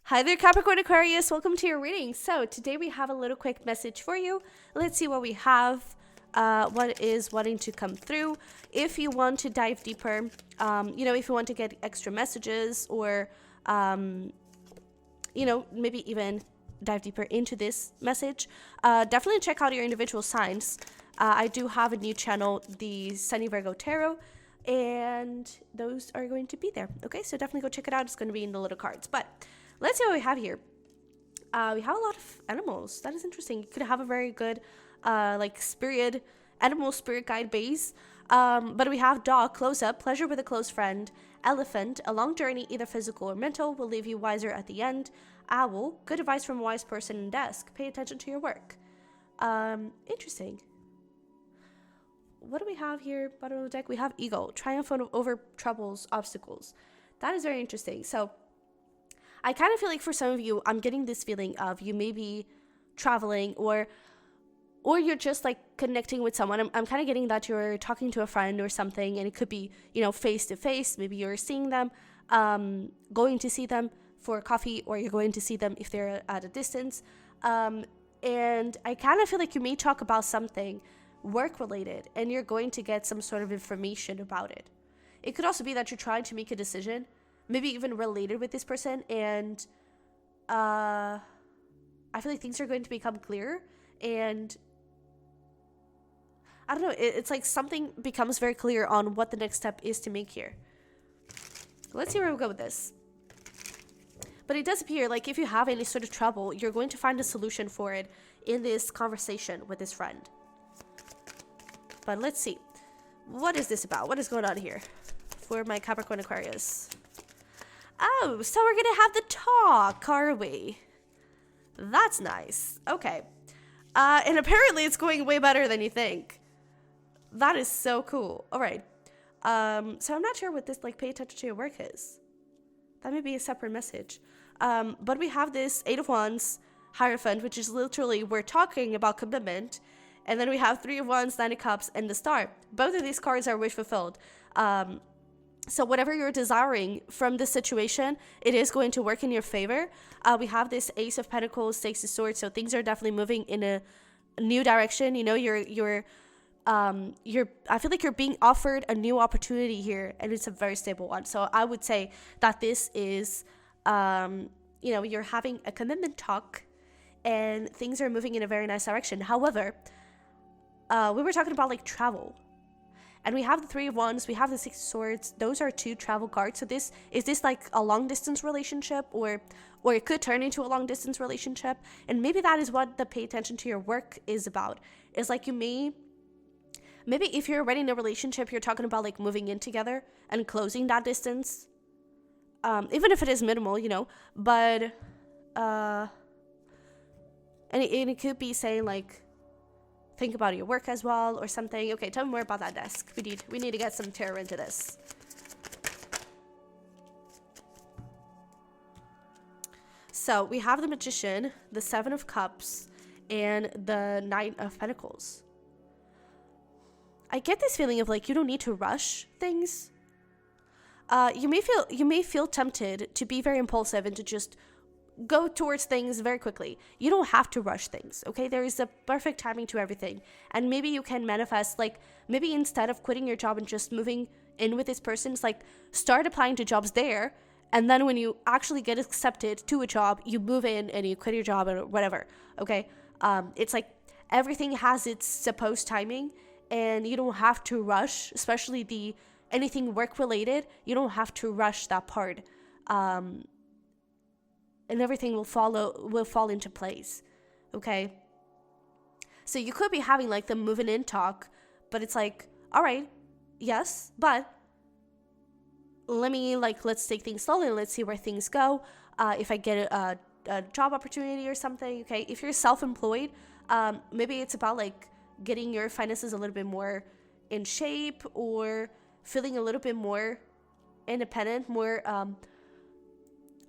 Hi there, Capricorn Aquarius. Welcome to your reading. So today we have a little quick message for you. Let's see what we have, what is wanting to come through. If you want to dive deeper, if you want to get extra messages or, maybe even dive deeper into this message, definitely check out your individual signs. I do have a new channel, the Sunny Virgo Tarot, and those are going to be there. Okay, so definitely go check it out. It's going to be in the little cards. But let's see what we have here. We have a lot of animals. That is interesting. You could have a very good, animal spirit guide base. But we have dog, close up, pleasure with a close friend, elephant, a long journey, either physical or mental, will leave you wiser at the end. Owl, good advice from a wise person, and desk, pay attention to your work. Interesting. What do we have here? Bottom of the deck, we have eagle, triumph over troubles, obstacles. That is very interesting. So I kind of feel like for some of you, I'm getting this feeling of you may be traveling or you're just like connecting with someone. I'm kind of getting that you're talking to a friend or something, and it could be, face to face. Maybe you're seeing them, going to see them for coffee, or you're going to see them if they're at a distance. And I kind of feel like you may talk about something work related and you're going to get some sort of information about it. It could also be that you're trying to make a decision, maybe even related with this person, and I feel like things are going to become clearer, and I don't know, it's like something becomes very clear on what the next step is to make here. Let's see where we go with this. But it does appear like if you have any sort of trouble, you're going to find a solution for it in this conversation with this friend. But let's see. What is this about? What is going on here for my Capricorn Aquarius? Oh, so we're going to have the talk, are we? That's nice. Okay. And apparently it's going way better than you think. That is so cool. All right. So I'm not sure what this, pay attention to your work is. That may be a separate message. But we have this 8 of Wands, Hierophant, which is literally, we're talking about commitment. And then we have 3 of Wands, 9 of Cups, and the Star. Both of these cards are wish fulfilled. So whatever you're desiring from this situation, it is going to work in your favor. We have this Ace of Pentacles, Six of Swords, so things are definitely moving in a new direction. I feel like you're being offered a new opportunity here, and it's a very stable one. So I would say that this is, you're having a commitment talk, and things are moving in a very nice direction. However, we were talking about travel. And we have the 3 of Wands, we have the 6 of Swords. Those are 2 travel cards. So is this a long distance relationship, or it could turn into a long distance relationship? And maybe that is what the pay attention to your work is about. It's like maybe if you're already in a relationship, you're talking about moving in together and closing that distance. Even if it is minimal, but and it could be saying think about your work as well or something. Okay, tell me more about that desk. We need to get some tarot into this. So we have the Magician, the 7 of Cups, and the 9 of Pentacles. I get this feeling of you don't need to rush things. You may feel tempted to be very impulsive and to just go towards things very quickly. You don't have to rush things, okay? There is a perfect timing to everything. And maybe you can manifest, maybe instead of quitting your job and just moving in with this person, it's start applying to jobs there. And then when you actually get accepted to a job, you move in and you quit your job or whatever, okay? It's everything has its supposed timing, and you don't have to rush, especially anything work related. You don't have to rush that part. And everything will fall into place, okay? So you could be having the moving in talk, but it's all right, yes, but let me let's take things slowly and let's see where things go. If I get a job opportunity or something, okay? If you're self-employed, maybe it's about getting your finances a little bit more in shape, or feeling a little bit more independent, more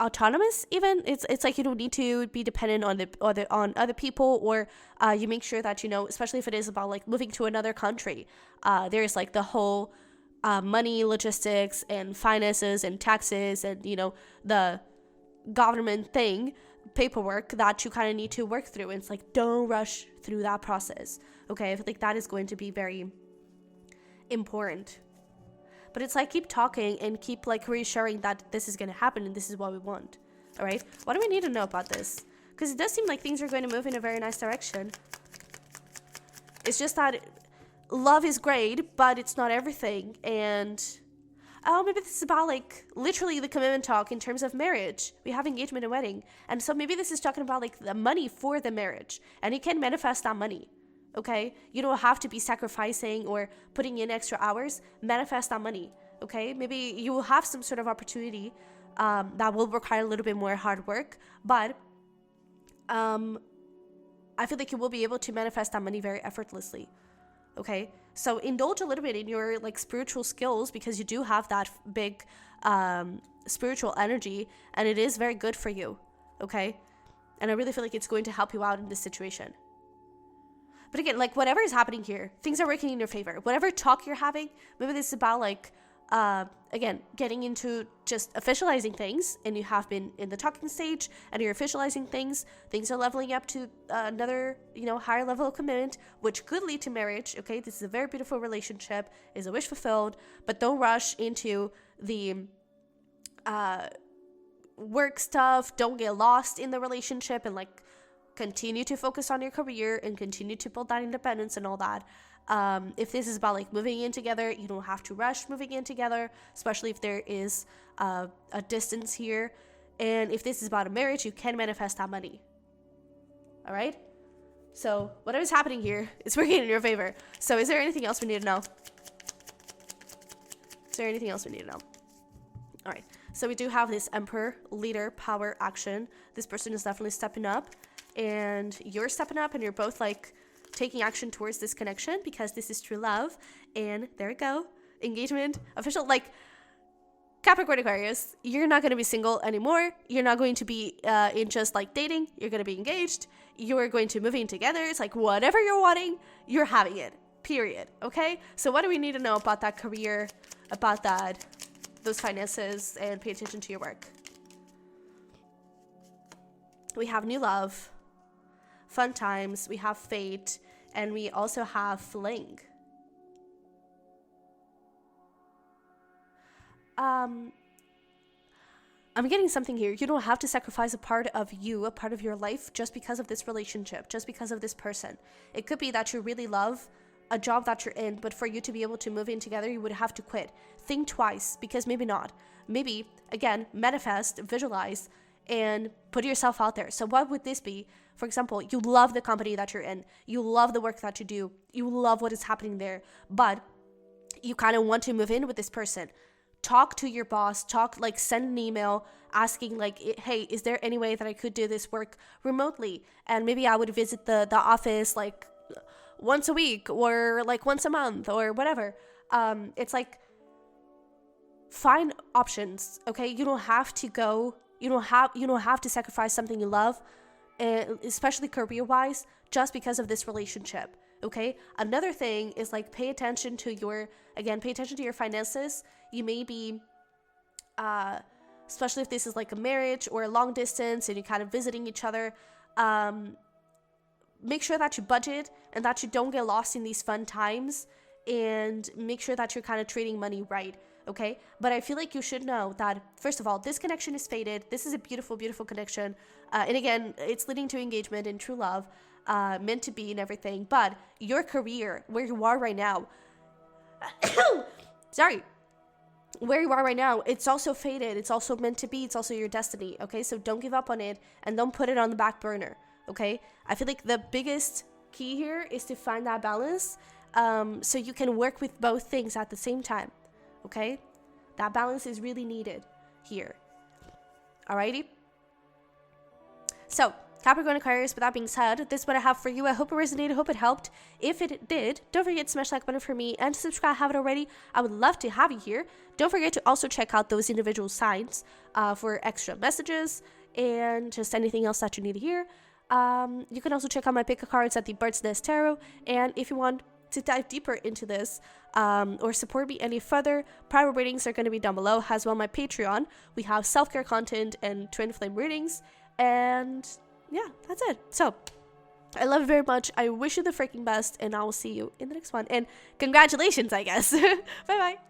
autonomous. Even it's you don't need to be dependent on other people, or you make sure that especially if it is about moving to another country, there's the whole money, logistics, and finances and taxes, and the government thing, paperwork that you kind of need to work through. And it's like, don't rush through that process. Okay, I feel like that is going to be very important. But it's like, keep talking and keep like reassuring that this is going to happen and this is what we want. All right, what do we need to know about this? Because it does seem like things are going to move in a very nice direction. It's just that love is great, but it's not everything. And oh, maybe this is about like literally the commitment talk in terms of marriage. We have engagement and wedding. And so maybe this is talking about like the money for the marriage, and you can manifest that money. Okay, you don't have to be sacrificing or putting in extra hours. Manifest that money. Okay, maybe you will have some sort of opportunity that will require a little bit more hard work, but I feel like you will be able to manifest that money very effortlessly. Okay, so indulge a little bit in your like spiritual skills, because you do have that big spiritual energy, and it is very good for you. Okay, and I really feel like it's going to help you out in this situation. But again, like whatever is happening here, things are working in your favor. Whatever talk you're having, maybe this is about like, again, getting into just officializing things, and you have been in the talking stage and you're officializing things. Things are leveling up to another, higher level of commitment, which could lead to marriage. Okay, this is a very beautiful relationship, is a wish fulfilled, but don't rush into the work stuff. Don't get lost in the relationship, and like continue to focus on your career and continue to build that independence and all that. If this is about like moving in together, you don't have to rush moving in together, especially if there is a distance here. And if this is about a marriage, you can manifest that money. All right. So whatever's happening here is working in your favor. So is there anything else we need to know? Is there anything else we need to know? All right. So we do have this Emperor, leader, power, action. This person is definitely stepping up, and you're stepping up, and you're both like taking action towards this connection, because this is true love. And there we go, engagement, official. Like Capricorn-Aquarius, you're not going to be single anymore. You're not going to be in just like dating. You're going to be engaged. You're going to move in together. It's like whatever you're wanting, you're having it, period. Okay, so what do we need to know about that career, about that, those finances, and pay attention to your work? We have new love, fun times, we have fate, and we also have fling. I'm getting something here. You don't have to sacrifice a part of you, a part of your life, just because of this relationship, just because of this person. It could be that you really love a job that you're in, but for you to be able to move in together, you would have to quit. Think twice, because maybe not. Maybe, again, manifest, visualize, and put yourself out there. So what would this be? For example, you love the company that you're in. You love the work that you do. You love what is happening there. But you kind of want to move in with this person. Talk to your boss. Send an email asking like, hey, is there any way that I could do this work remotely? And maybe I would visit the office like once a week, or like once a month, or whatever. It's like, find options. Okay, you don't have to go. You don't have to sacrifice something you love, especially career-wise, just because of this relationship. Okay. Another thing is like pay attention to your finances. You may be, especially if this is like a marriage or a long distance and you're kind of visiting each other. Make sure that you budget and that you don't get lost in these fun times, and make sure that you're kind of treating money right. Okay, but I feel like you should know that, first of all, this connection is fated. This is a beautiful, beautiful connection. And again, it's leading to engagement and true love, meant to be and everything. But your career, where you are right now, where you are right now, it's also fated. It's also meant to be. It's also your destiny. Okay, so don't give up on it, and don't put it on the back burner. Okay, I feel like the biggest key here is to find that balance, so you can work with both things at the same time. Okay, that balance is really needed here. Alrighty. So Capricorn Aquarius, with that being said, this is what I have for you. I hope it resonated. I hope it helped. If it did, don't forget to smash the like button for me and to subscribe if you haven't already. I would love to have you here. Don't forget to also check out those individual signs for extra messages and just anything else that you need to hear. You can also check out my pick of cards at the Bird's Nest Tarot. And if you want to dive deeper into this or support me any further, private readings are going to be down below, as well my Patreon. We have self-care content and twin flame readings, and yeah, that's it. So I love you very much. I wish you the freaking best, and I will see you in the next one. And congratulations, I guess. Bye bye.